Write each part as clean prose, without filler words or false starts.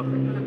video.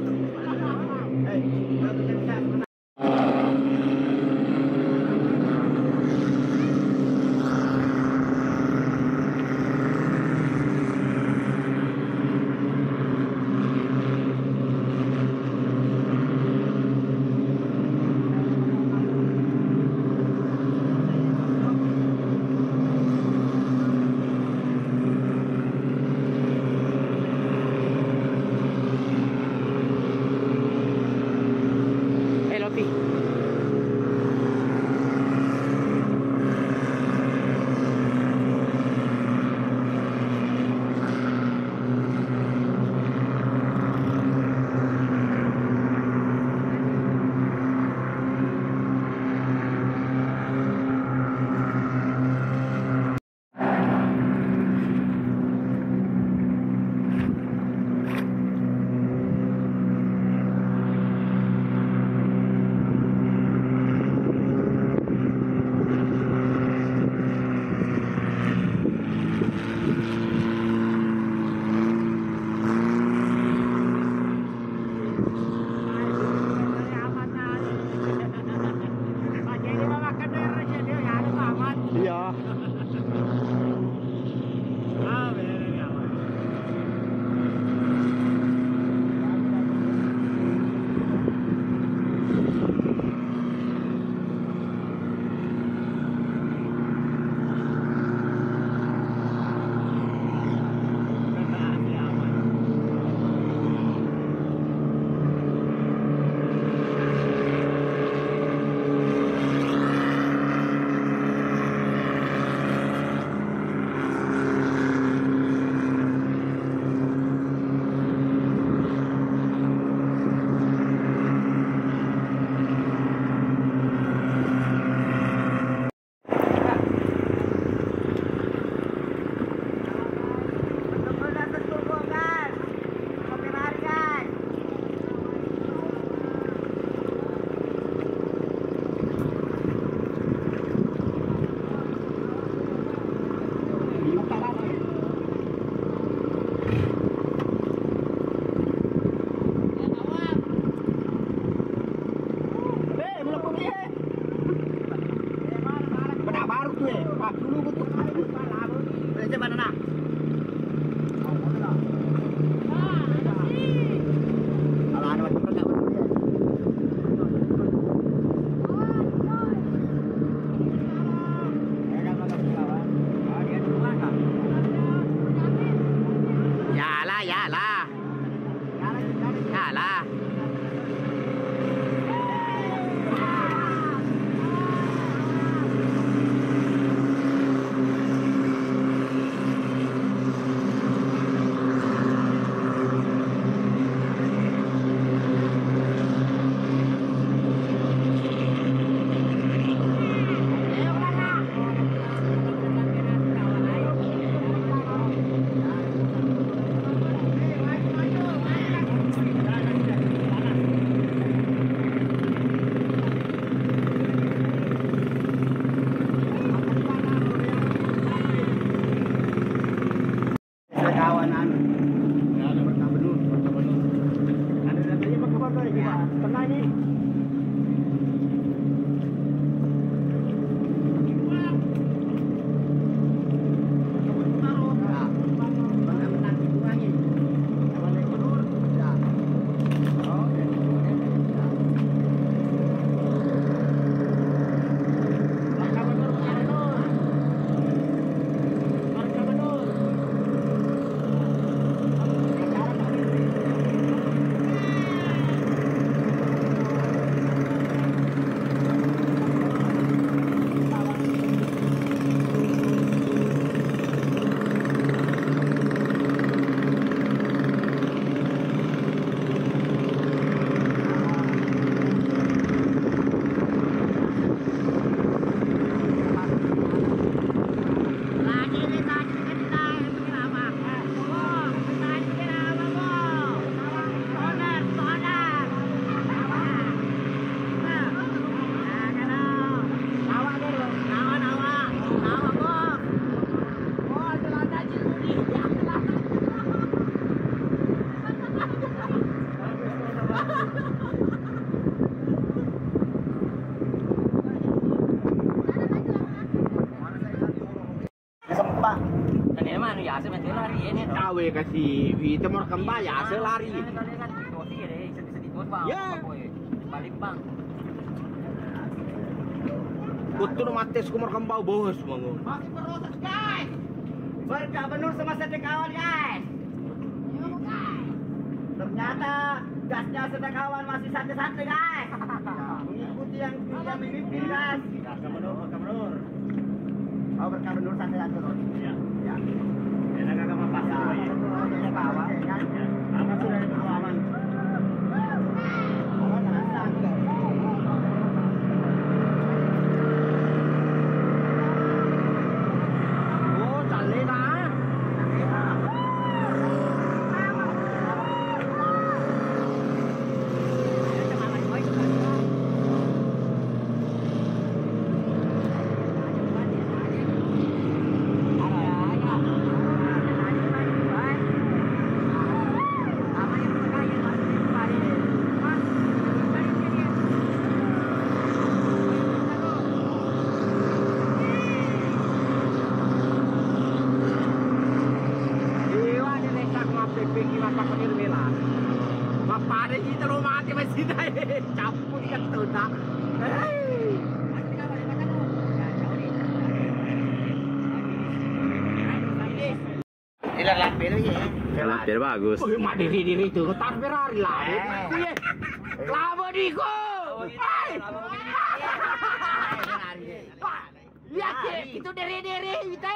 Iya. Pak. Dan ini mah ya saya masih lari ini. Kawe kasih itu mau kembali ya selari. Ya. Balik bang. Kutu mates kumur kembau bos mangu. Masih proses guys. Berkah benur sama sate kawan guys. Ternyata gasnya sate kawan masih sate-sate guys. Mengikuti yang memimpin guys. Berkah benur. Oh berkah benur sate-sate. Iya. Ya. Enak agak mapas. Ya. Bawa. Apa sudah itu aman. Lampir bagus. Oh, mak diri itu ketar Ferrari lah. Lama diko. Lihat itu diri kita.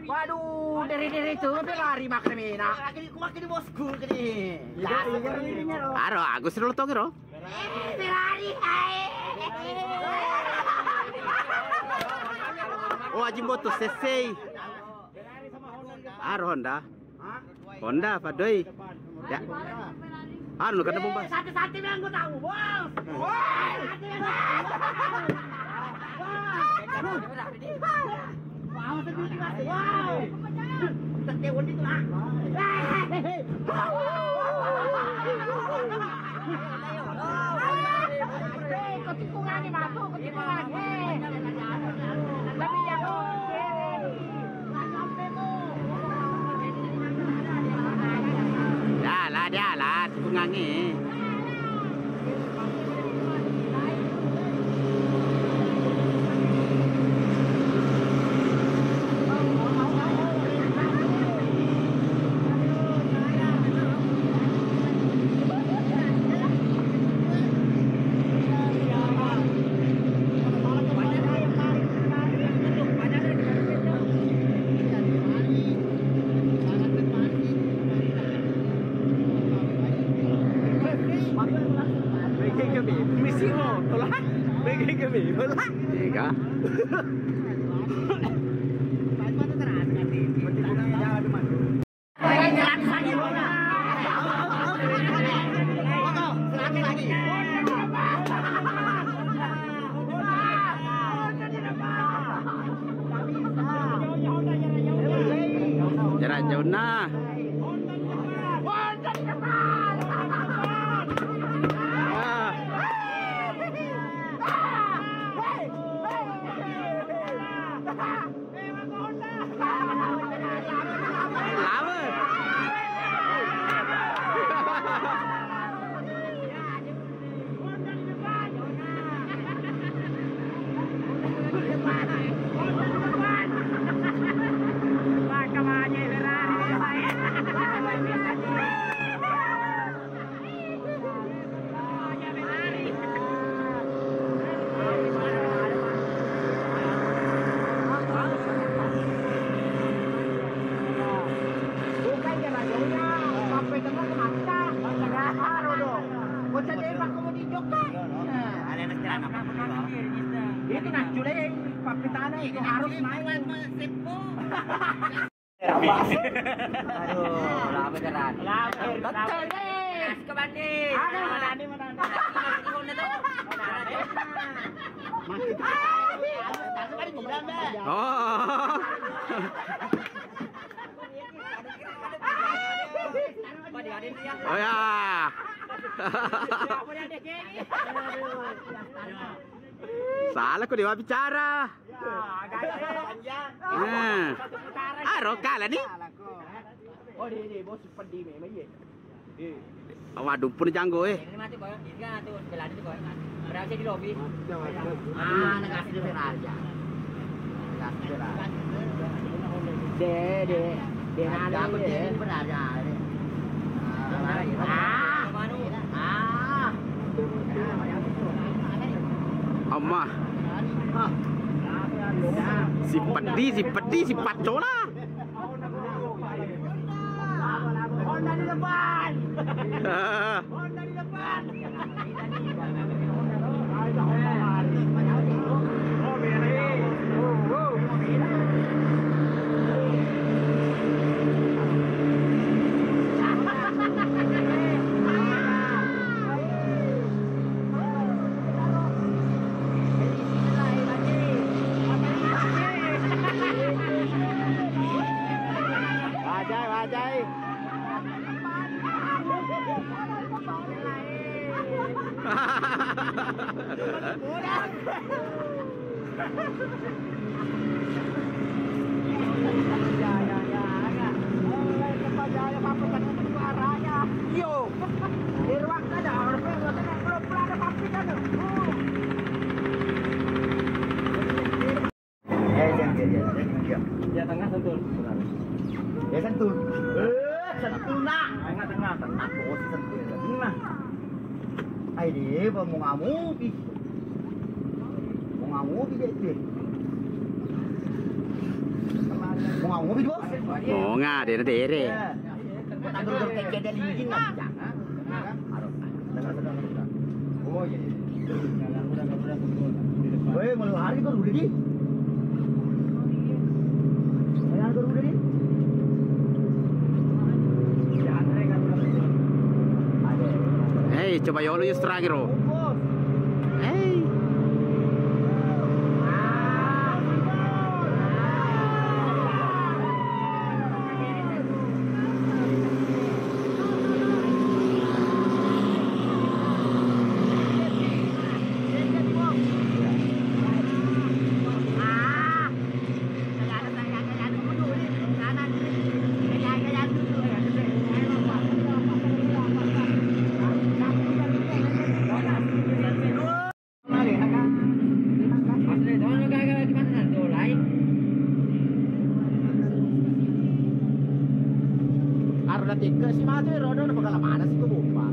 Waduh, diri itu Ferrari makna. Makin bosku kini. Aro, Agus dulu tong ro. Ferrari. Oh, Ajimboto CC. Aro Honda. Honda padoi. Ya. Anu kata bomba. Sate-sate yang gua tahu, bos. Wow, sedih mas. Wow. Tertewon itu lah. Kau tikungan ni masuk, kau tikungan. Tapi jangan. Dia lah, tikungannya. Iya. Jarak jauh nah. Itu nak culek papitana itu harus main sepo. Aduh, lama jalan. Betul deh. Ke banding. Ada mana? Oh. Oh ya. Salah kau dewa bicara. Roka lah ni. Oh, dia bos pedih memang ye. Waduh pun janggo Ini mati boy. Ini kan tu belah itu boy. Berada di lobi. Nak kasih dia raja. Kasih raja. Dia ada aku dia berada. Amma. Si pedih, si pacona. Honda di depan. Honda di depan. Wajai. Dia tengah sentul. Dia sentul. Sentul nak. Tengah. Oh, sentul. Tengah. Ai dia mau ngamu pi. Mau ngamu pi dia. Mau ngamu pi bos. Oh, ngah dia dere. Tak dulu kecil dia lingin lah. Oh iya. Weh, mau lari kau udah di. Ayo kau udah di. Hey, coba yolo yus terakhir. Hey. Tiga si mati roda udah bakal mana sih kau bomba?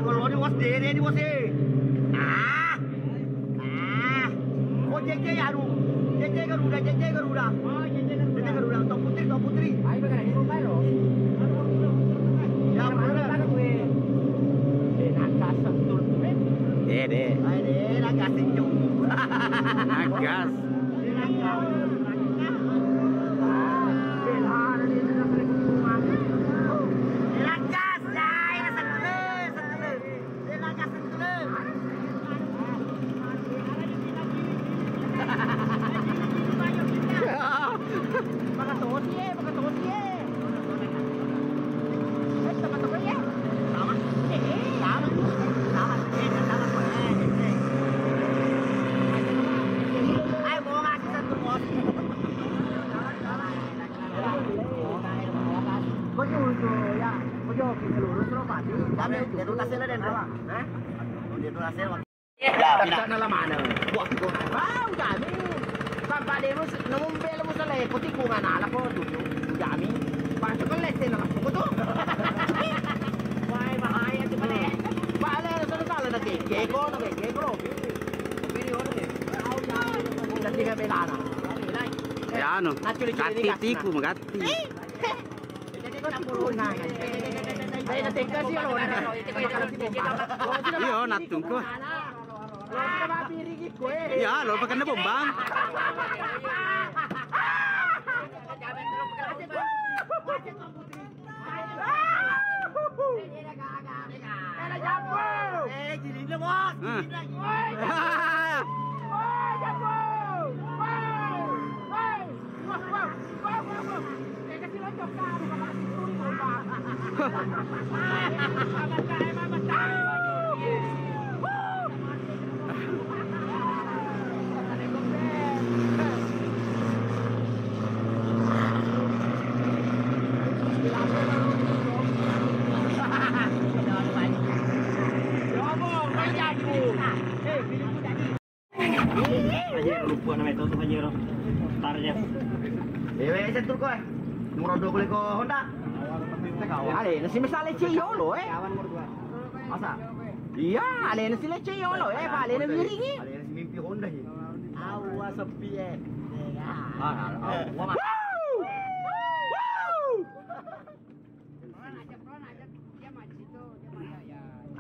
Kalau di bos deh, di bos deh. Oh JJ aduh, JJ Garuda. Oh JJ Garuda, Tok Putri. Ayo bakal di rumah lo. Ya mana gue? Nakas sentul. Deh. Ayo nakas sentul. Nagas. Sana la mana? Buat ko. Wow, dami. Sampai dia nombel mo sa lepo ti ko na ko dulu. Dami. Pasok ko leste na ko to. Why bahaya ti pala. Pala sa sala na ke ko na ke ko. Pero ano eh. Dati ka belana. Ya ano. Gati tiku magati. Ay natingka siya lo. Iyo natung ko. Ya, lo pakai na bombang. Gilin na bos. Starnya. Sentul ko eh. Nomor 20 ko Honda. Ale, nasi mesale ciyo lo Kawan nomor 2. Masa? Iya, ale nasi le ciyo lo Pak, ale na wiring ni. Ada yang mimpi Honda ni. Awas sepi eh.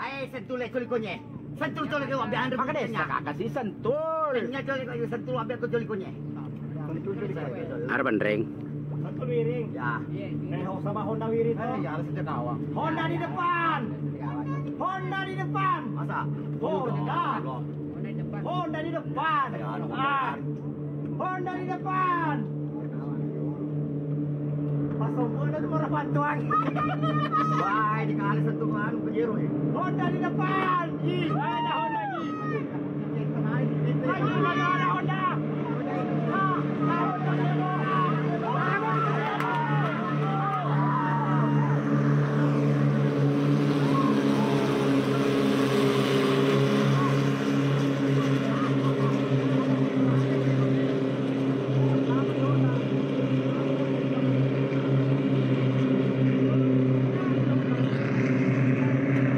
Ay, sentul le kulikonye. Sentul tole ko ambil andre Maka deh, kakak si sentul. Nya tole ko sentul ambil ko kulikonye. Ada bandreng. Sentul wiring. Ya. Sama Honda wiring tuh. Ya, harus sejak awal. Honda di depan. Honda di depan. Masa? Honda. Honda di depan. Honda di depan. Pasok Honda itu marah bantuan. Wah, di kali satu kan penjero ya. Honda di depan. Ada Honda lagi. Lagi ada Honda.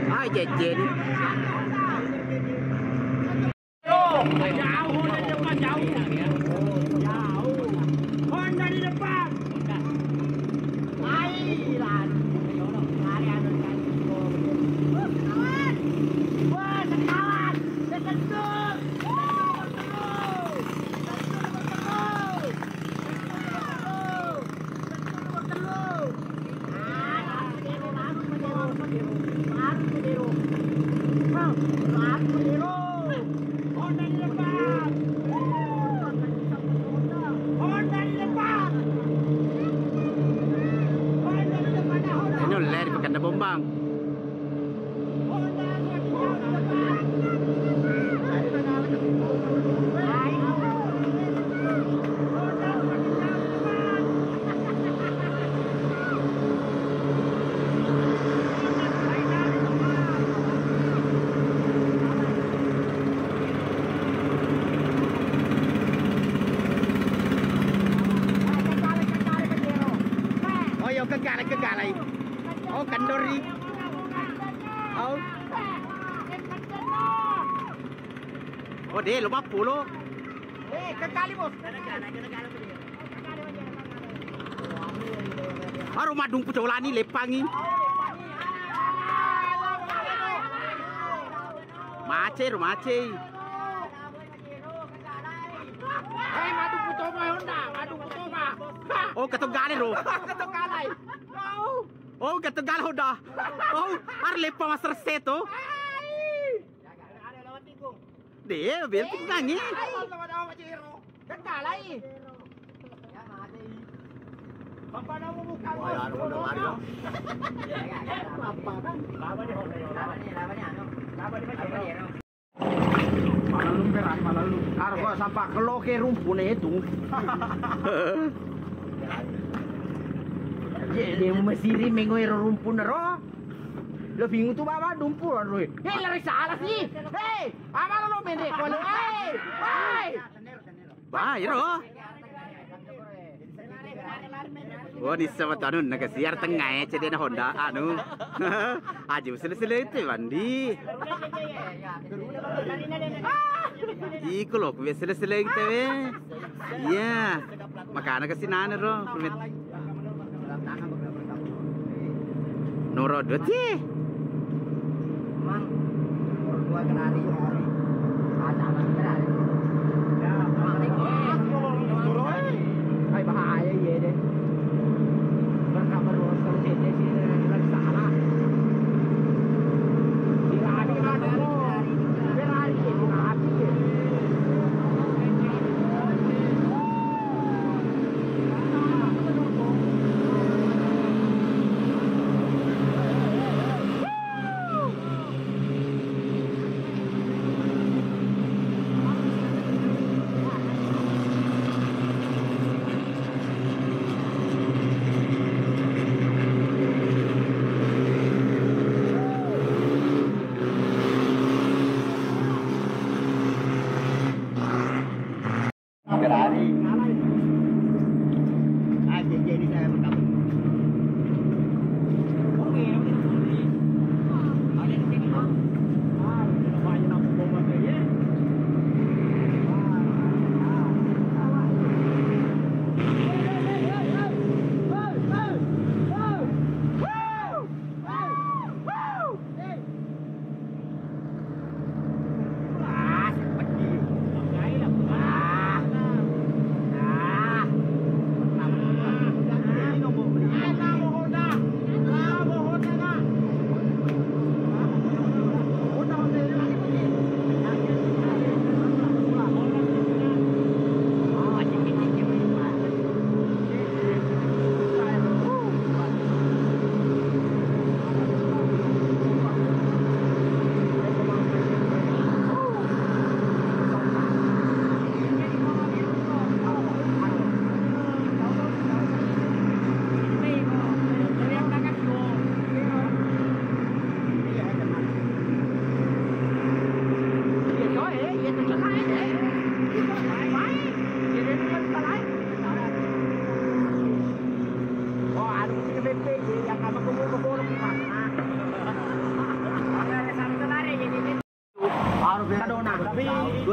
Ai jejen. Jauh Honda di depan jauh. Honda di depan. Ailan. Lari anu kan. Kawan. Wah, kawan. Sentul. Ini oleh di pekan bombang. Oh, yo kegalai. Oh, kandori. Oh. Oh, deh, lo 40. Kekali bos. Baru madung pucolani lepangi. Mace. Madu putoba Honda, madu putoba. Oh, ketugale lo. Ketukalay. Oh, ketugale hoda. Oh, ar lepa mas reseto. Ada lewat tikung. Deh, biar tukangi. Kekalay. Ya mati. Bapak mau buka. Wah, ya, Honda mari dong. Apa kan? Laba di Honda. Laba di Honda. Malalu. Argo sampai keloke rumpun itu. Dia mesiri mengoi rumpun ro. Lo bingung tu bapa dumpur ro. Hei lari salah sih. Hei, apa lo mendek kalau hei. Bayar oh. Oh, ni sama tanun nak siar tengah cedek na Honda anu. Aju sele itu bandi. Iku loh, sele itu iya. Makanya kasi nana ro. Noro dot sih. Mang, berdua kenari hari. Ada kenari. Ya, Hai bahaya ye deh. Berkah berus kalau cedek sih lagi salah. Dirari ada lo. Berari dirari.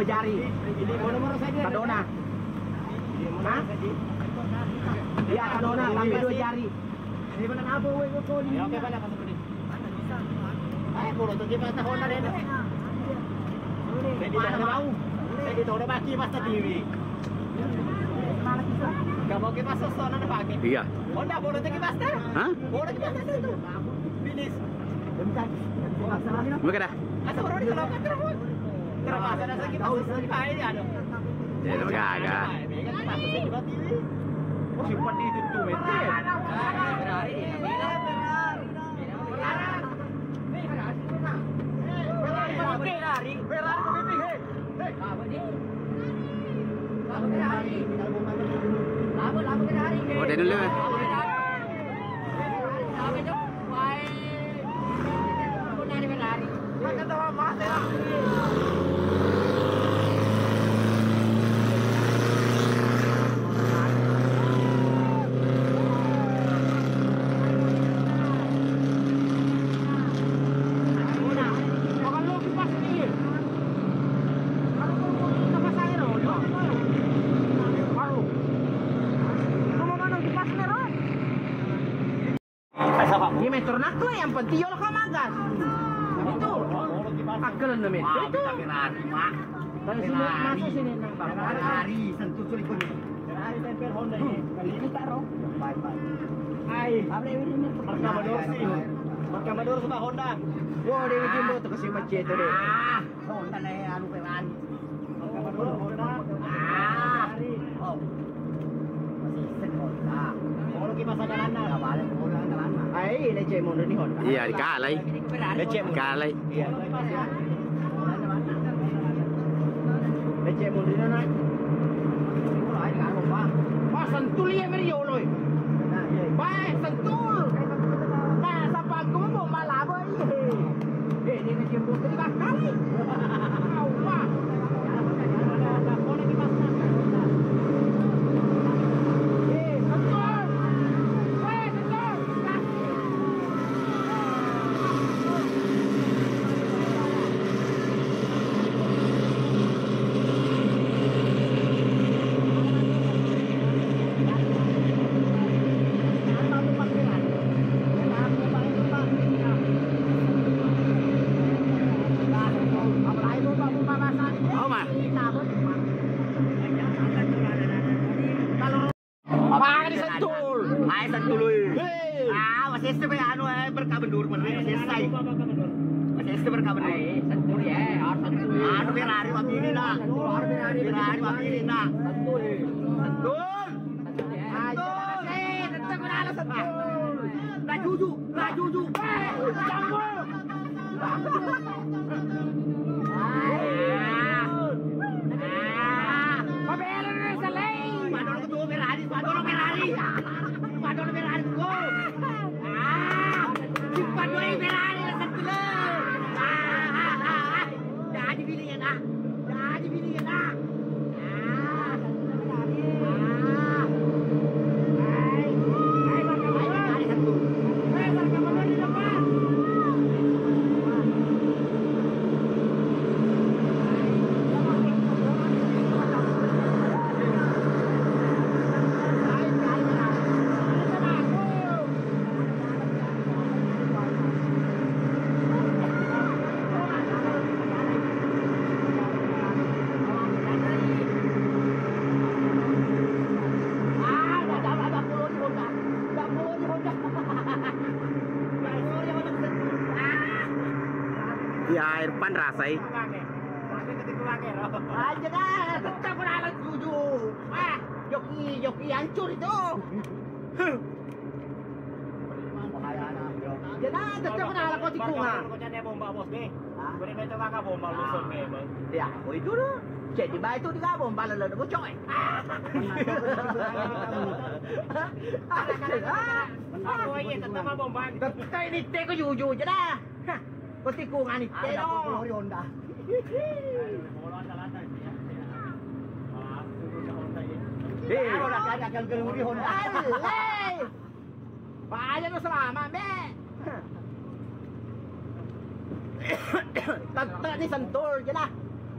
jari. Kadona. Hah? Iya kadona sampai 2 jari. Ini benar apa woi kau ni? Ya, okey balik pasal ni. Ay, puro tu kita tahun na rin. Mana mau? Saya di tahu baki pas TV. Kamu ke pas sosona na baki. Iya. Honda boleh tak pas dah? Hah? Boleh pas dah tu. Finish. Mereka dah. Asa orang ni kalau kata terus. Terus ada sakit tahu sekali pai dia ada. Ya, mereka agak. Kan pas di TV. Oh simpan di itu meter. Oh, dia dulu. Ini meter nak tu yang penting yo kau magas. Itu. Akalan na meter itu. Ferrari mak. Dari sini masuk sini nang bang. Ferrari sentuh sulit pun. Ferrari temper Honda ni. Kali ini tak roh. Bye bye. Ai, apa ini? Markador sih. Markador sama Honda. Wah, dia jumbo tu kasi macet tu deh. Honda na anu Ferrari. Markador Honda. Oh. Masih sen Honda. Kalau kita masa jalan Dah balik pulang jalan. Ai, leceh mo ni Honda. Iya, dikalai. Dikalai. Iya. Leceh mo ni nak. Mulai dengan rumah. Wah, sentul ye Mario loy. Nah, iya. Baik, sentul. Nah, sampai aku mau malah boy. Dia nak jumbo 3 kali. Wah. Oh, mah. Apa ni sentul? Hai sentului. Ah, masih este anu berkabendur men masih sai. Masih este berkabendur. Sentul ye, sentul. Anu Ferrari waktu ini nak. Ferrari waktu ini nak. Sentul. Sentul. Tetap berada sentul. Rajuju. Pabelo ni salay. Padon ko tu Ferrari ko. Simpan dulu Ferrari lah sentule. Jadi pilih nak. Iya, Irfan rasai. Aja dah, tetap berada jujur. Joki hancur itu. Jangan tetap berada kau tikungan. Bomba bos deh. Beri meja kakak bomba lusun deh. Ya, oh itu dah. Cek di bawah itu dia bomba lalu dia bocor. Aku ingin tetap bomba. Tetap ini teh kau jujur je dah. Kau tikungan ini teh Ada dong. Honda. Kalau dah akan keluri Honda. Alay. Payah lu selamat, Be. Tetap ni sentul je lah.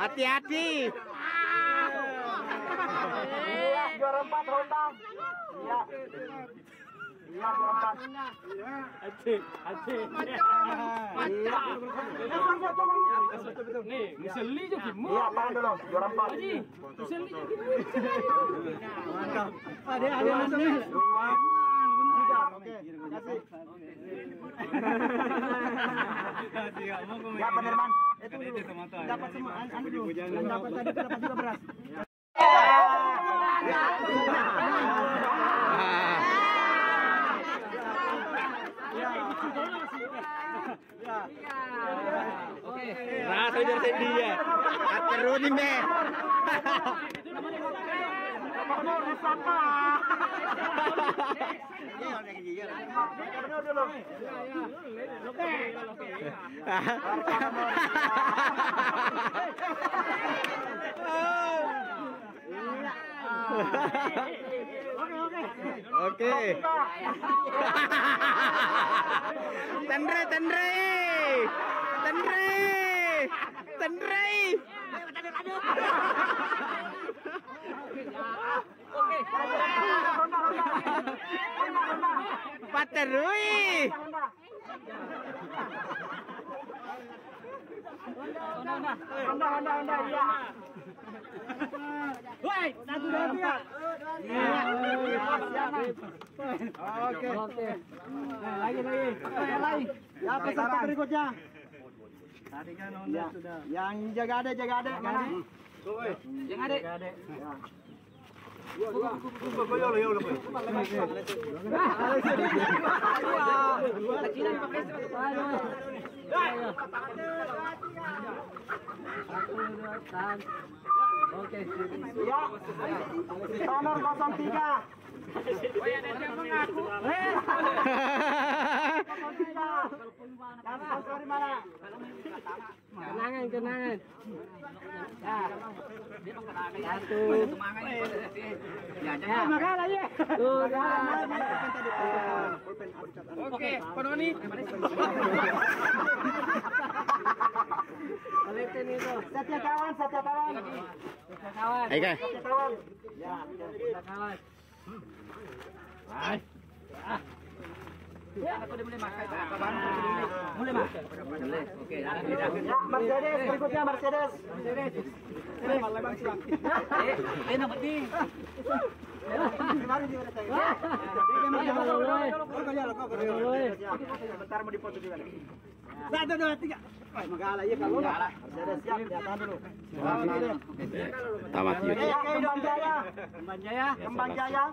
Hati-hati. Iya, juara 4 Honda. Iya. Iya, juara 4. Nih, ngeseli je Kim. Iya, tahan dulu. Juara 4. Ngeseli je Kim. Mantap. Ada nanti. Oke, kasih. Ya, Penerman. Itu dulu. Dapat semua. Anu dulu. Dapat tadi dapat juga beras. Rasa dari dia. Aterunin be. Oke. Tendre. Paterui. Honda, iya. Woi, satu dua tiga. Oke. Lagi. Ya, peserta berikutnya. Tadi kan Honda sudah. Yang jaga adek mana? Yang ada. Oke. Ya. Nomor 03. Yang sponsor di mana? Kenangan. Ya. Satu. Ya. Makan aja. Oke, Panoni. Setia kawan. Ayo, Setia kawan. Ya. Kawan. Mulai makan. Oke, Ya, Mercedes berikutnya Mercedes. nomor ni. Bentar mau dipoto juga. Satu, dua, tiga. Magala ya kalau Mercedes siap, ya tahan dulu. Tamat yuk. Kembang Jaya.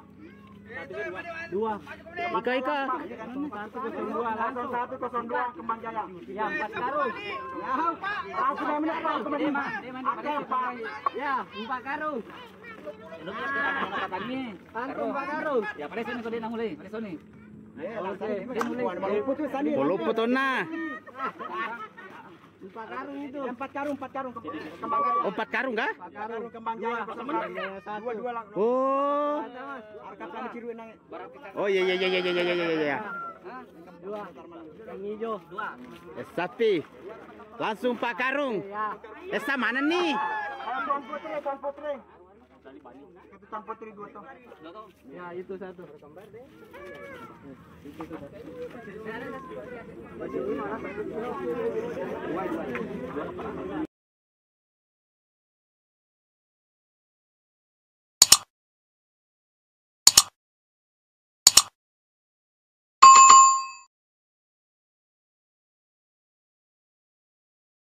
Dua. Ika. 102 Kembang Jaya. Ya, 4 karung. Ya, langsung yang menit Pak, penerima. Oke, Pak. Ya, 4 karung. Antum 4 karung. Ya, pada sini kau dia nak mulai. Pada sini. Poluput na. 4 karung itu. 4 karung Kembang Jaya. Oh, 4 karung kah? 4 karung Kembang Jaya. Dua lang. Oh. Arkap kami ciruin nang. Oh iya. Dua. Yang hijau. Sapi. Langsung 4 karung. Esa mana nih? Tuan Putri. Itu Tuan Putri dua tuh. Ya, itu satu.